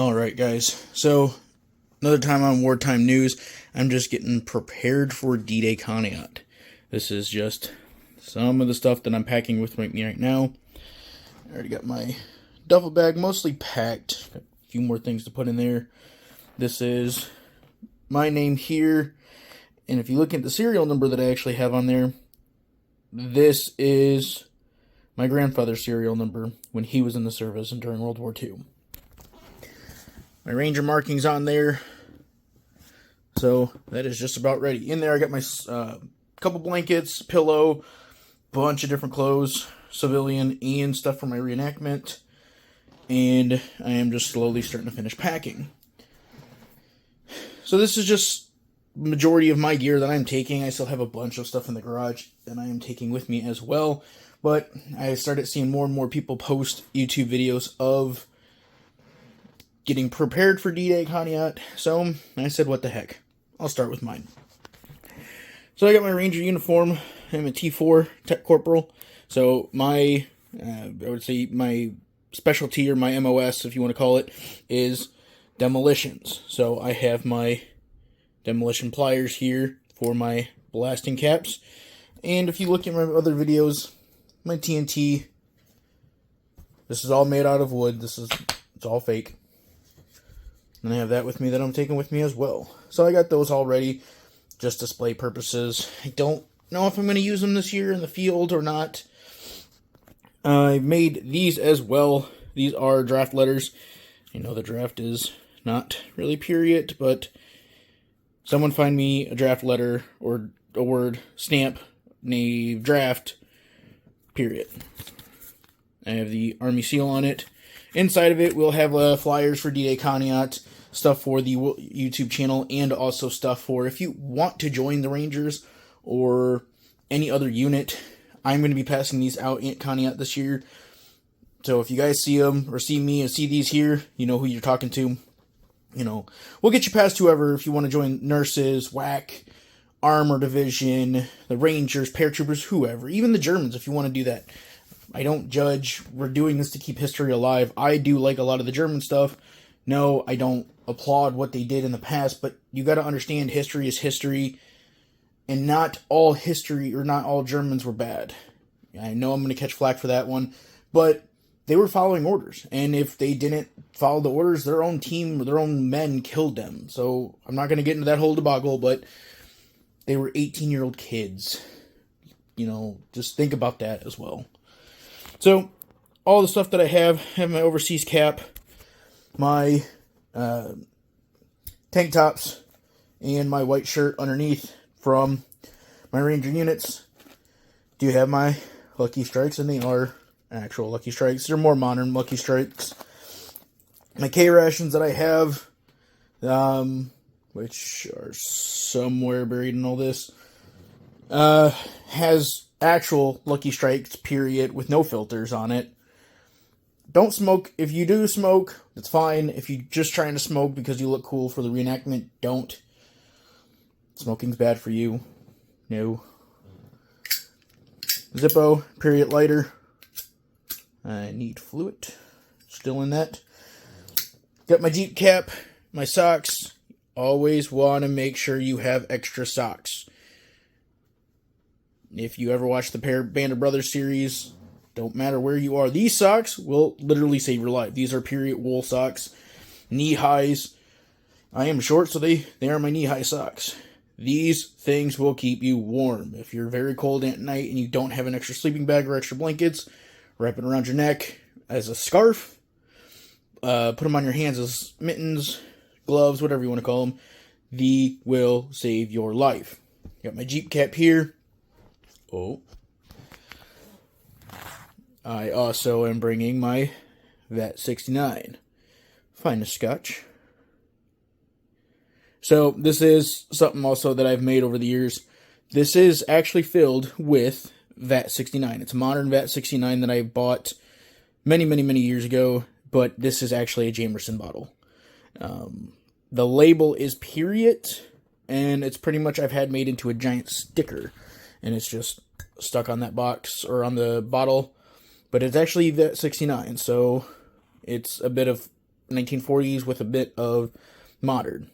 Alright, guys. So, another time on Wartime News. I'm just getting prepared for D-Day Conneaut. This is just some of the stuff that I'm packing with me right now. I already got my duffel bag mostly packed. Got a few more things to put in there. This is my name here. And if you look at the serial number that I actually have on there, this is my grandfather's serial number when he was in the service and during World War II. My Ranger markings on there. So that is just about ready. In there I got my couple blankets, pillow, bunch of different clothes, civilian and stuff for my reenactment. And I am just slowly starting to finish packing. So this is just majority of my gear that I'm taking. I still have a bunch of stuff in the garage that I am taking with me as well. But I started seeing more and more people post YouTube videos of getting prepared for D-Day Conneaut, so I said, what the heck, I'll start with mine. So I got my Ranger uniform. I'm a T4 Tech Corporal, so my, I would say my specialty, or my MOS, if you want to call it, is demolitions. So I have my demolition pliers here for my blasting caps, and if you look at my other videos, my TNT, this is all made out of wood. It's all fake. And I have that with me that I'm taking with me as well. So I got those all ready, just display purposes. I don't know if I'm going to use them this year in the field or not. I made these as well. These are draft letters. I know the draft is not really pure yet, but someone find me a draft letter or a word, stamp, a draft, period. I have the Army seal on it. Inside of it, we'll have flyers for D-Day Conneaut, stuff for the YouTube channel, and also stuff for if you want to join the Rangers or any other unit. I'm going to be passing these out at Conneaut this year. So if you guys see them or see me and see these here, you know who you're talking to. You know, we'll get you past whoever if you want to join nurses, WAC, Armor Division, the Rangers, paratroopers, whoever. Even the Germans if you want to do that. I don't judge. We're doing this to keep history alive. I do like a lot of the German stuff. No, I don't applaud what they did in the past, but you got to understand history is history, and not all history or not all Germans were bad. I know I'm going to catch flack for that one, but they were following orders, and if they didn't follow the orders, their own team, their own men killed them. So I'm not going to get into that whole debacle, but they were 18-year-old kids. You know, just think about that as well. So, all the stuff that I have my overseas cap, my tank tops, and my white shirt underneath from my Ranger units. Do have my Lucky Strikes, and they are actual Lucky Strikes. They're more modern Lucky Strikes. My K-rations that I have, which are somewhere buried in all this, has actual Lucky Strikes, period, with no filters on it. Don't smoke. If you do smoke, that's fine. If you're just trying to smoke because you look cool for the reenactment, don't. Smoking's bad for you. No. Zippo, period lighter. I need fluid. Still in that. Got my Jeep cap, my socks. Always want to make sure you have extra socks. If you ever watch the Band of Brothers series, don't matter where you are, these socks will literally save your life. These are period wool socks, knee highs. I am short, so they are my knee high socks. These things will keep you warm. If you're very cold at night and you don't have an extra sleeping bag or extra blankets, wrap it around your neck as a scarf. Put them on your hands as mittens, gloves, whatever you want to call them. They will save your life. Got my Jeep cap here. Oh. I also am bringing my VAT 69. Finest scotch. So, this is something also that I've made over the years. This is actually filled with VAT 69. It's a modern VAT 69 that I bought many, many, many years ago, but this is actually a Jamerson bottle. The label is period, and it's pretty much I've had made into a giant sticker. And it's just stuck on that box, or on the bottle. But it's actually VAT 69, so it's a bit of 1940s with a bit of modern.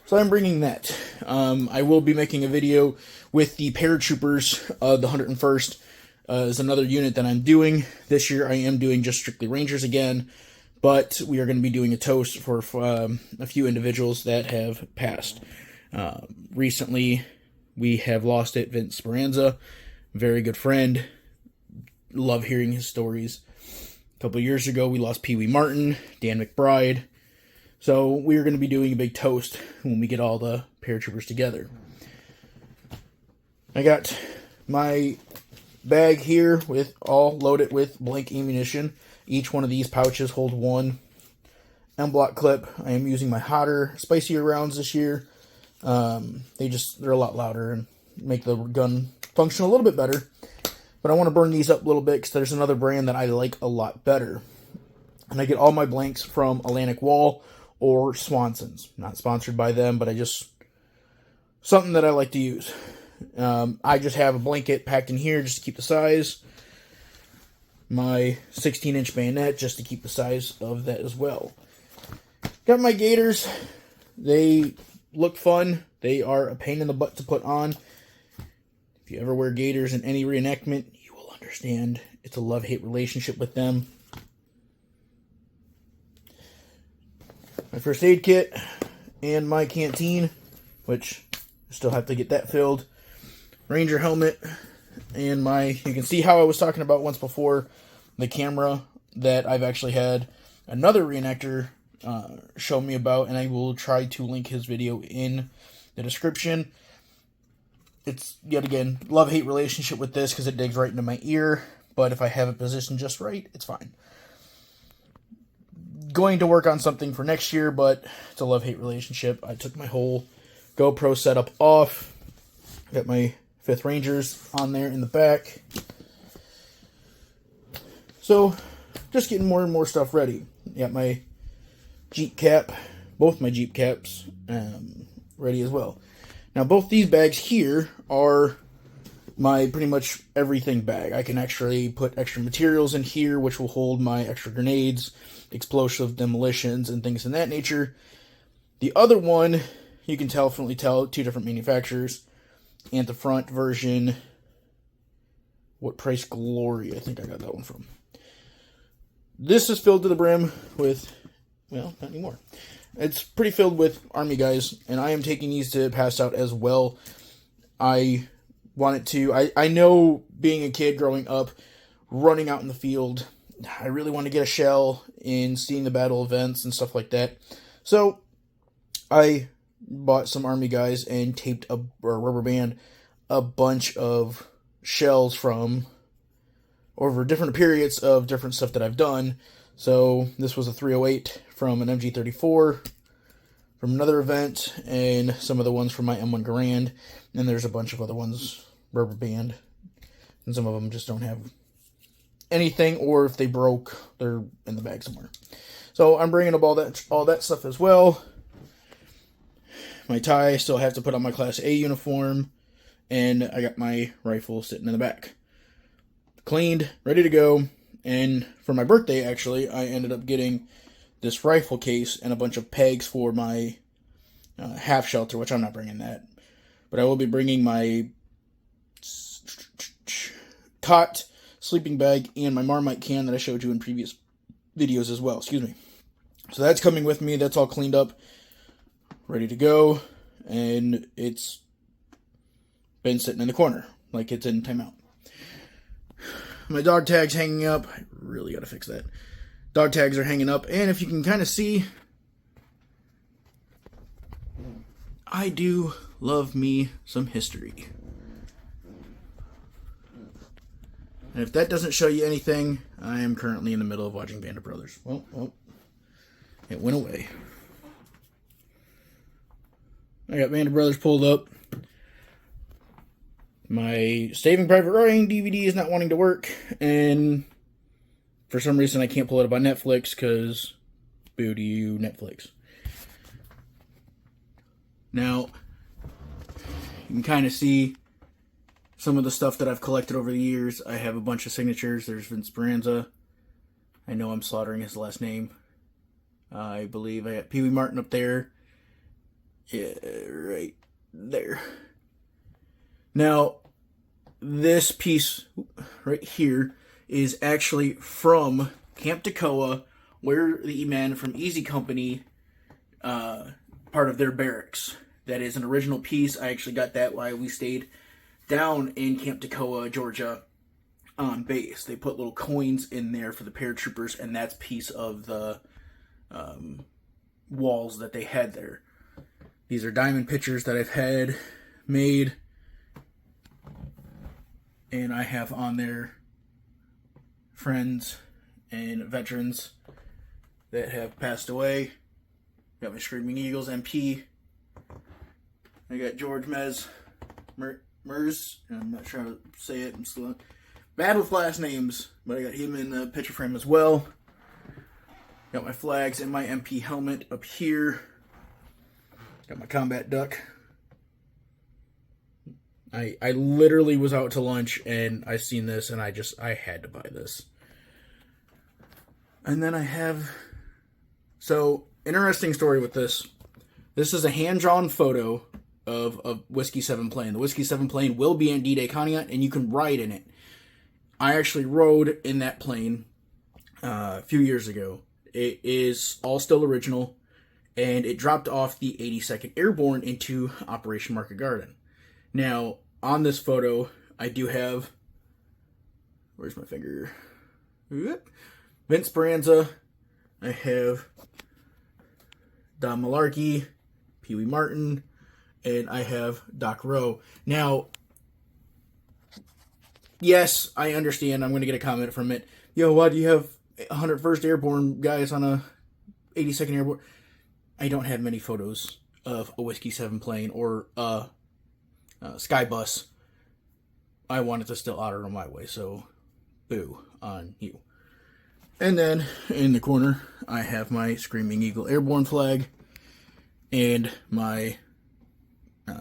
So I'm bringing that. I will be making a video with the paratroopers. The 101st is another unit that I'm doing. This year I am doing just strictly Rangers again, but we are going to be doing a toast for a few individuals that have passed. Recently, we have lost it. Vince Speranza, very good friend. Love hearing his stories. A couple years ago, we lost Pee Wee Martin, Dan McBride. So we're going to be doing a big toast when we get all the paratroopers together. I got my bag here with all loaded with blank ammunition. Each one of these pouches hold one M-block clip. I am using my hotter, spicier rounds this year. They're a lot louder and make the gun function a little bit better. But I want to burn these up a little bit because there's another brand that I like a lot better. And I get all my blanks from Atlantic Wall or Swanson's. Not sponsored by them, but something that I like to use. I just have a blanket packed in here just to keep the size. My 16-inch bayonet just to keep the size of that as well. Got my gaiters. They look fun. They are a pain in the butt to put on. If you ever wear gaiters in any reenactment, you will understand it's a love-hate relationship with them. My first aid kit and my canteen, which I still have to get that filled. Ranger helmet and you can see how I was talking about once before, the camera that I've actually had another reenactor show me about, and I will try to link his video in the description. It's, yet again, love-hate relationship with this because it digs right into my ear, but if I have it positioned just right, it's fine. Going to work on something for next year, but it's a love-hate relationship. I took my whole GoPro setup off. Got my 5th Rangers on there in the back. So, just getting more and more stuff ready. Got my Jeep cap, both my Jeep caps, ready as well. Now, both these bags here are my pretty much everything bag. I can actually put extra materials in here, which will hold my extra grenades, explosive demolitions, and things in that nature. The other one, you can definitely tell, 2 different manufacturers. And the front version, what price Glory, I think I got that one from. This is filled to the brim with, well, not anymore. It's pretty filled with Army guys, and I am taking these to pass out as well. I know being a kid growing up, running out in the field, I really want to get a shell in seeing the battle events and stuff like that. So, I bought some Army guys and taped or rubber band a bunch of shells from over different periods of different stuff that I've done. So this was a 308 from an MG34 from another event, and some of the ones from my M1 Garand, and there's a bunch of other ones rubber band, and some of them just don't have anything, or if they broke, they're in the bag somewhere. So I'm bringing up all that stuff as well. My tie, I still have to put on my Class A uniform, and I got my rifle sitting in the back. Cleaned, ready to go, and for my birthday, actually, I ended up getting this rifle case and a bunch of pegs for my half shelter, which I'm not bringing that. But I will be bringing my cot, sleeping bag, and my Marmite can that I showed you in previous videos as well. Excuse me. So that's coming with me. That's all cleaned up, ready to go, and it's been sitting in the corner like it's in timeout. My dog tag's hanging up. I really gotta fix that. Dog tags are hanging up, and if you can kind of see, I do love me some history. And if that doesn't show you anything, I am currently in the middle of watching Band of Brothers. Well, it went away. I got Band of Brothers pulled up. My Saving Private Ryan DVD is not wanting to work, and for some reason I can't pull it up on Netflix, because boo to you, Netflix. Now, you can kind of see some of the stuff that I've collected over the years. I have a bunch of signatures. There's Vince Speranza. I know I'm slaughtering his last name. I believe I got Pee Wee Martin up there. Yeah, right there. Now, this piece right here is actually from Camp Toccoa, where the men from Easy Company, part of their barracks. That is an original piece. I actually got that while we stayed down in Camp Toccoa, Georgia, on base. They put little coins in there for the paratroopers, and that's a piece of the walls that they had there. These are diamond pictures that I've had made, and I have on there friends and veterans that have passed away. Got my Screaming Eagles MP. I got George Mers. I'm not sure how to say it. I'm still bad with last names, but I got him in the picture frame as well. Got my flags and my MP helmet up here. Got my combat duck. I literally was out to lunch and I seen this and I had to buy this. And then I have, so interesting story with this. This is a hand-drawn photo of a Whiskey 7 plane. The Whiskey 7 plane will be in D-Day Conneaut and you can ride in it. I actually rode in that plane a few years ago. It is all still original, and it dropped off the 82nd Airborne into Operation Market Garden. Now, on this photo, I do have, where's my finger? Vince Speranza. I have Don Malarkey, Pee Wee Martin, and I have Doc Rowe. Now, yes, I understand. I'm going to get a comment from it. Yo, why do you have 101st Airborne guys on a 82nd Airborne? I don't have many photos of a Whiskey 7 plane or a Skybus. I wanted to still honor them my way, so boo on you. And then in the corner, I have my Screaming Eagle Airborne flag and my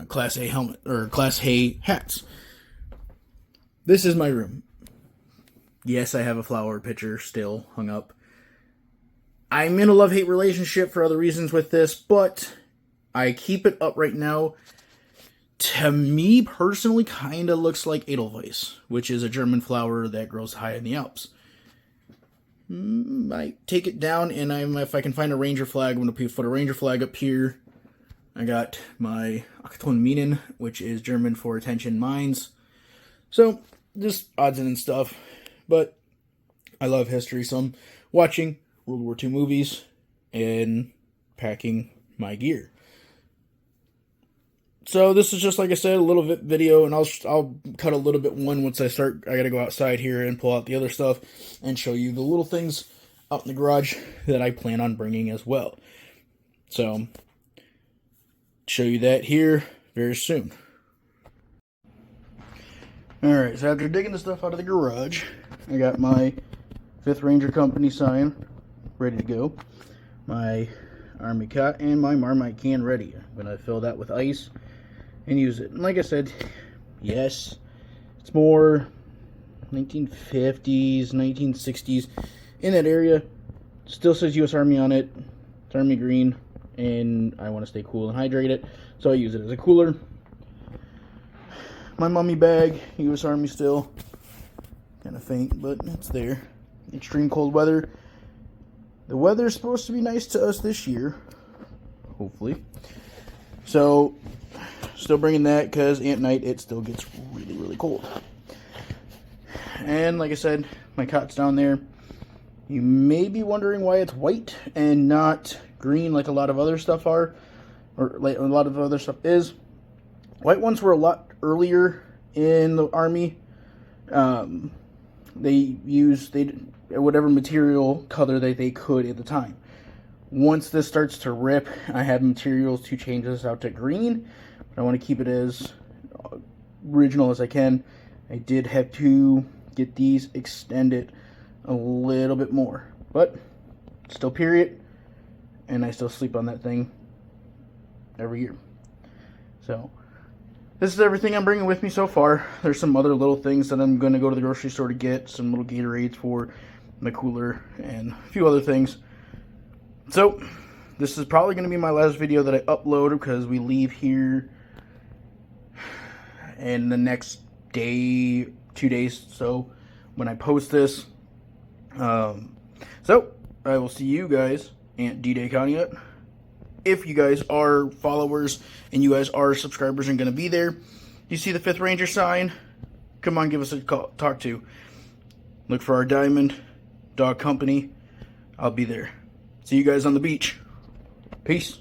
Class A helmet, or Class A hats. This is my room. Yes, I have a flower picture still hung up. I'm in a love-hate relationship for other reasons with this, but I keep it up right now. To me, personally, kind of looks like Edelweiss, which is a German flower that grows high in the Alps. I take it down, and if I can find a Ranger flag, I'm going to put a Ranger flag up here. I got my Achtung Minen, which is German for attention mines. So, just odds and stuff. But I love history, so I'm watching World War II movies and packing my gear. So this is just, like I said, a little video, and I'll cut a little bit once I start. I gotta go outside here and pull out the other stuff and show you the little things out in the garage that I plan on bringing as well. So, show you that here very soon. Alright, so after digging the stuff out of the garage, I got my 5th Ranger Company sign ready to go. My Army cot and my Marmite can ready. I'm going to fill that with ice and use it. And like I said, yes, it's more 1950s, 1960s in that area. Still says U.S. Army on it. It's Army green, and I want to stay cool and hydrated, so I use it as a cooler. My mummy bag, U.S. Army still. Kind of faint, but it's there. Extreme cold weather. The weather's supposed to be nice to us this year. Hopefully. So, still bringing that because at night it still gets really, really cold. And like I said, my cot's down there. You may be wondering why it's white and not green like a lot of other stuff are. Or like a lot of other stuff is. White ones were a lot earlier in the Army. They used whatever material color that they could at the time. Once this starts to rip, I have materials to change this out to green. But I want to keep it as original as I can. I did have to get these extended a little bit more. But still period. And I still sleep on that thing every year. So this is everything I'm bringing with me so far. There's some other little things that I'm going to go to the grocery store to get. Some little Gatorades for the cooler and a few other things. So, this is probably going to be my last video that I upload because we leave here in the next day, 2 days. So, when I post this, so I will see you guys at D-Day Conneaut. If you guys are followers and you guys are subscribers and going to be there, you see the 5th Ranger sign, come on, give us a call, talk to. Look for our Diamond Dog Company. I'll be there. See you guys on the beach. Peace.